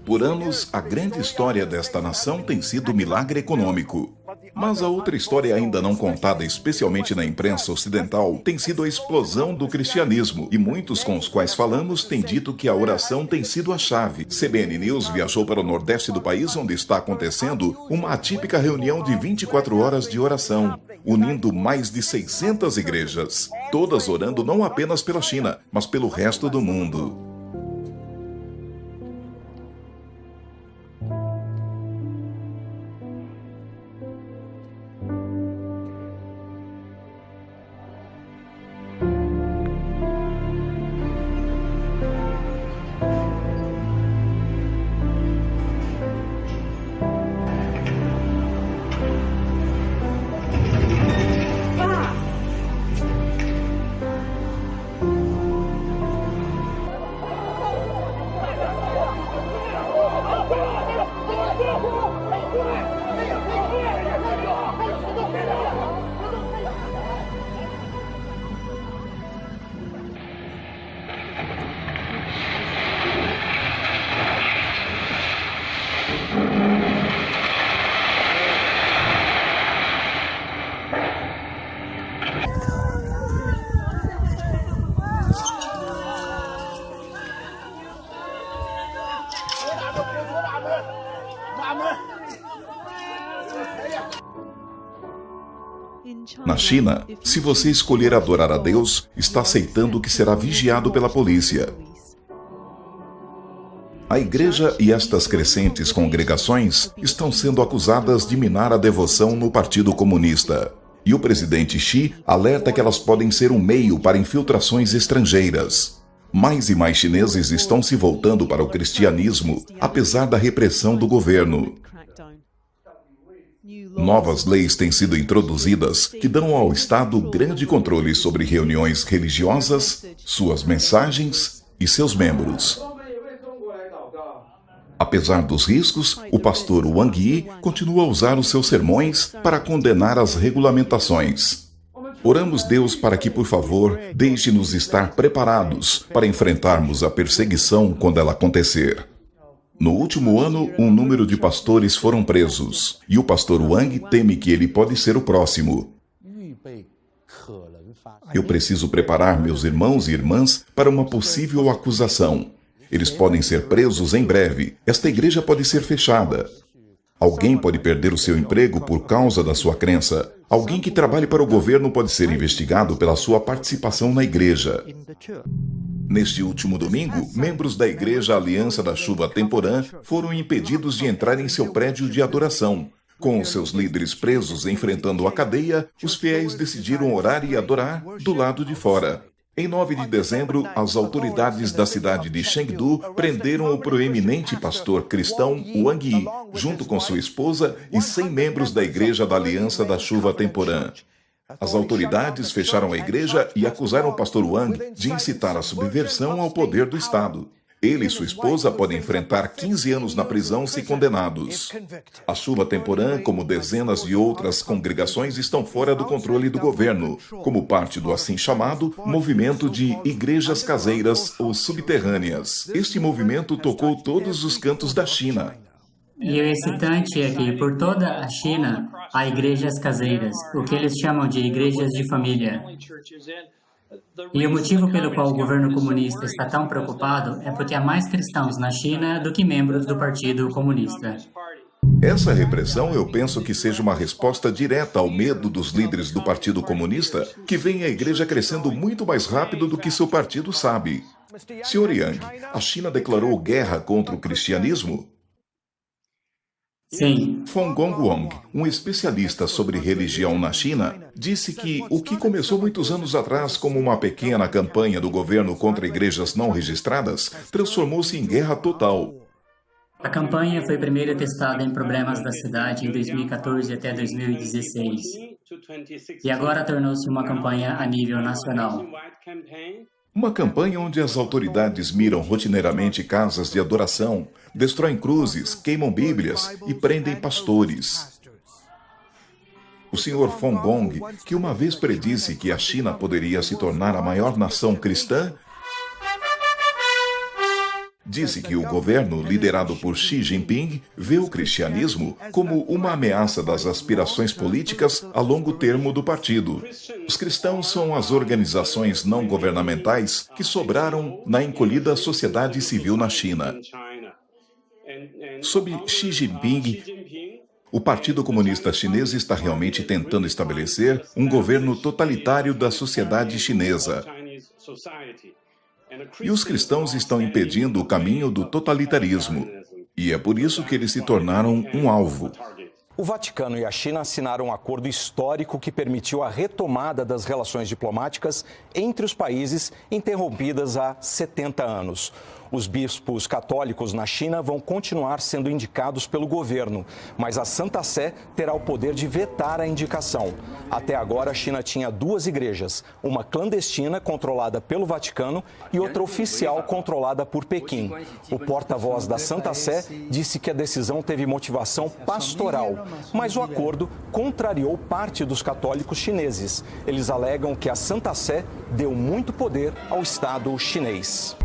Por anos, a grande história desta nação tem sido o milagre econômico. Mas a outra história ainda não contada, especialmente na imprensa ocidental, tem sido a explosão do cristianismo. E muitos com os quais falamos têm dito que a oração tem sido a chave. CBN News viajou para o nordeste do país, onde está acontecendo uma atípica reunião de 24 horas de oração, unindo mais de 600 igrejas, todas orando não apenas pela China, mas pelo resto do mundo. Na China, se você escolher adorar a Deus, está aceitando que será vigiado pela polícia. A igreja e estas crescentes congregações estão sendo acusadas de minar a devoção no Partido Comunista. E o presidente Xi alerta que elas podem ser um meio para infiltrações estrangeiras. Mais e mais chineses estão se voltando para o cristianismo, apesar da repressão do governo. Novas leis têm sido introduzidas que dão ao Estado grande controle sobre reuniões religiosas, suas mensagens e seus membros. Apesar dos riscos, o pastor Wang Yi continua a usar os seus sermões para condenar as regulamentações. Oramos Deus para que, por favor, deixe-nos estar preparados para enfrentarmos a perseguição quando ela acontecer. No último ano, um número de pastores foram presos, e o pastor Wang teme que ele pode ser o próximo. Eu preciso preparar meus irmãos e irmãs para uma possível acusação. Eles podem ser presos em breve. Esta igreja pode ser fechada. Alguém pode perder o seu emprego por causa da sua crença. Alguém que trabalhe para o governo pode ser investigado pela sua participação na igreja. Neste último domingo, membros da Igreja Aliança da Chuva Temporã foram impedidos de entrar em seu prédio de adoração. Com os seus líderes presos enfrentando a cadeia, os fiéis decidiram orar e adorar do lado de fora. Em 9 de dezembro, as autoridades da cidade de Chengdu prenderam o proeminente pastor cristão Wang Yi, junto com sua esposa e 100 membros da Igreja da Aliança da Chuva Temporã. As autoridades fecharam a igreja e acusaram o pastor Wang de incitar a subversão ao poder do Estado. Ele e sua esposa podem enfrentar 15 anos na prisão se condenados. A Chuva Temporã, como dezenas de outras congregações, estão fora do controle do governo, como parte do assim chamado movimento de igrejas caseiras ou subterrâneas. Este movimento tocou todos os cantos da China. E o excitante é que, por toda a China, há igrejas caseiras, o que eles chamam de igrejas de família. E o motivo pelo qual o governo comunista está tão preocupado é porque há mais cristãos na China do que membros do Partido Comunista. Essa repressão eu penso que seja uma resposta direta ao medo dos líderes do Partido Comunista, que veem a igreja crescendo muito mais rápido do que seu partido sabe. Sr. Yang, a China declarou guerra contra o cristianismo? Sim. Fong Gongwang, um especialista sobre religião na China, disse que o que começou muitos anos atrás como uma pequena campanha do governo contra igrejas não registradas transformou-se em guerra total. A campanha foi primeiro testada em problemas da cidade em 2014 até 2016. E agora tornou-se uma campanha a nível nacional. Uma campanha onde as autoridades miram rotineiramente casas de adoração, destroem cruzes, queimam bíblias e prendem pastores. O Sr. Fong Gong, que uma vez predisse que a China poderia se tornar a maior nação cristã, disse que o governo, liderado por Xi Jinping, vê o cristianismo como uma ameaça das aspirações políticas a longo termo do partido. Os cristãos são as organizações não governamentais que sobraram na encolhida sociedade civil na China. Sob Xi Jinping, o Partido Comunista Chinês está realmente tentando estabelecer um governo totalitário da sociedade chinesa. E os cristãos estão impedindo o caminho do totalitarismo. E é por isso que eles se tornaram um alvo. O Vaticano e a China assinaram um acordo histórico que permitiu a retomada das relações diplomáticas entre os países interrompidas há 70 anos. Os bispos católicos na China vão continuar sendo indicados pelo governo, mas a Santa Sé terá o poder de vetar a indicação. Até agora, a China tinha 2 igrejas, uma clandestina controlada pelo Vaticano e outra oficial controlada por Pequim. O porta-voz da Santa Sé disse que a decisão teve motivação pastoral, mas o acordo contrariou parte dos católicos chineses. Eles alegam que a Santa Sé deu muito poder ao Estado chinês.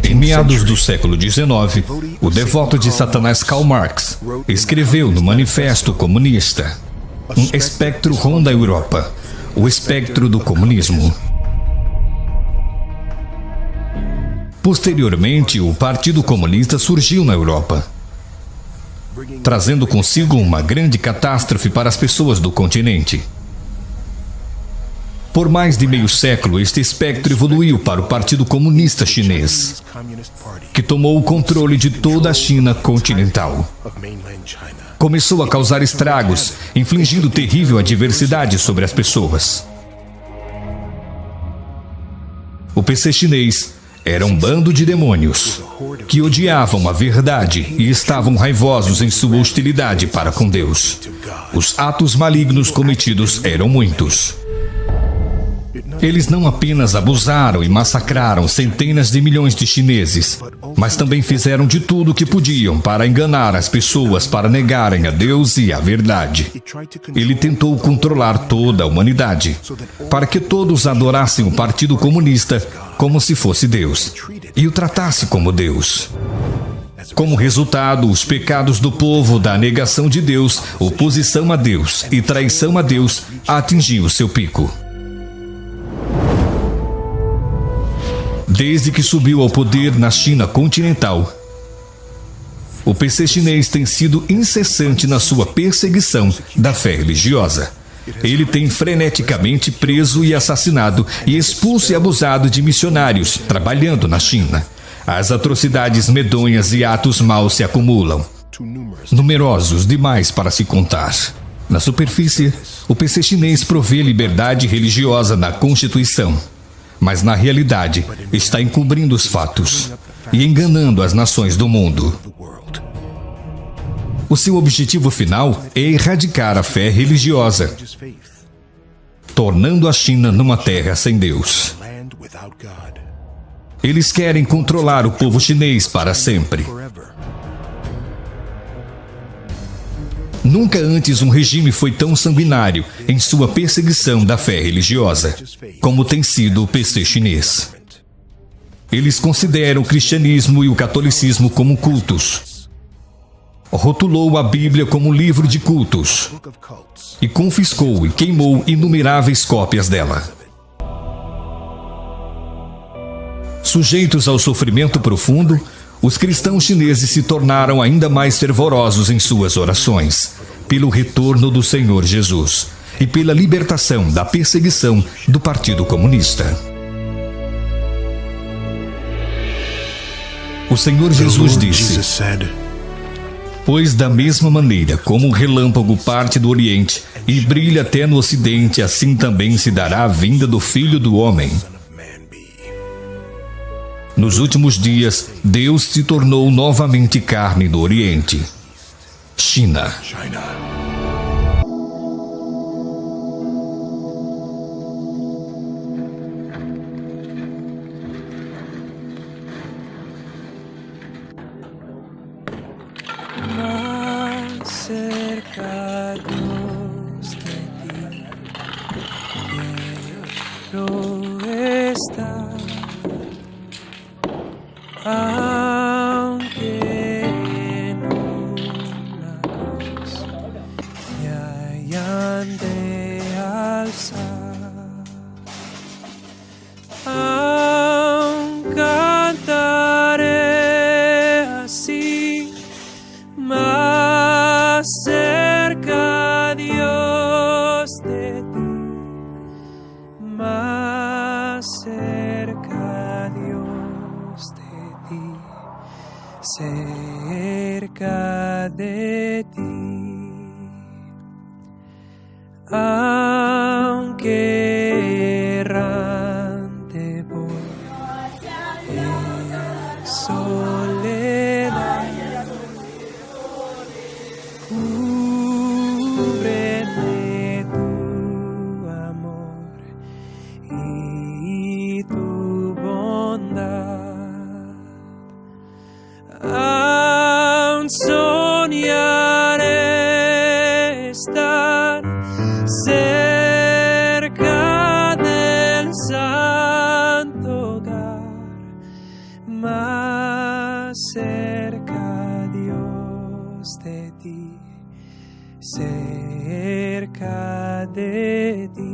Em meados do século XIX, o devoto de Satanás Karl Marx escreveu no Manifesto Comunista: um espectro ronda a Europa, o espectro do comunismo. Posteriormente, o Partido Comunista surgiu na Europa, trazendo consigo uma grande catástrofe para as pessoas do continente. Por mais de meio século, este espectro evoluiu para o Partido Comunista Chinês, que tomou o controle de toda a China continental. Começou a causar estragos, infligindo terrível adversidade sobre as pessoas. O PC chinês era um bando de demônios que odiavam a verdade e estavam raivosos em sua hostilidade para com Deus. Os atos malignos cometidos eram muitos. Eles não apenas abusaram e massacraram centenas de milhões de chineses, mas também fizeram de tudo o que podiam para enganar as pessoas para negarem a Deus e a verdade. Ele tentou controlar toda a humanidade, para que todos adorassem o Partido Comunista como se fosse Deus, e o tratasse como Deus. Como resultado, os pecados do povo da negação de Deus, oposição a Deus e traição a Deus atingiam seu pico. Desde que subiu ao poder na China continental, o PC chinês tem sido incessante na sua perseguição da fé religiosa. Ele tem freneticamente preso e assassinado e expulso e abusado de missionários trabalhando na China. As atrocidades medonhas e atos maus se acumulam, numerosos demais para se contar. Na superfície, o PC chinês provê liberdade religiosa na Constituição, mas na realidade está encobrindo os fatos e enganando as nações do mundo. O seu objetivo final é erradicar a fé religiosa, tornando a China numa terra sem Deus. Eles querem controlar o povo chinês para sempre. Nunca antes um regime foi tão sanguinário em sua perseguição da fé religiosa, como tem sido o PC chinês. Eles consideram o cristianismo e o catolicismo como cultos. Rotulou a Bíblia como livro de cultos e confiscou e queimou inumeráveis cópias dela. Sujeitos ao sofrimento profundo, os cristãos chineses se tornaram ainda mais fervorosos em suas orações, pelo retorno do Senhor Jesus e pela libertação da perseguição do Partido Comunista. O Senhor Jesus disse: pois da mesma maneira como o relâmpago parte do Oriente e brilha até no Ocidente, assim também se dará a vinda do Filho do Homem. Nos últimos dias, Deus se tornou novamente carne no Oriente. China. Más cercanos de ti quiero estar. cerca de ti. Aunque errante voy en soledad, cúbreme tu amor y tu bondad. Aún soñaré estar cerca del santo hogar, más cerca, Dios, de ti, cerca de ti.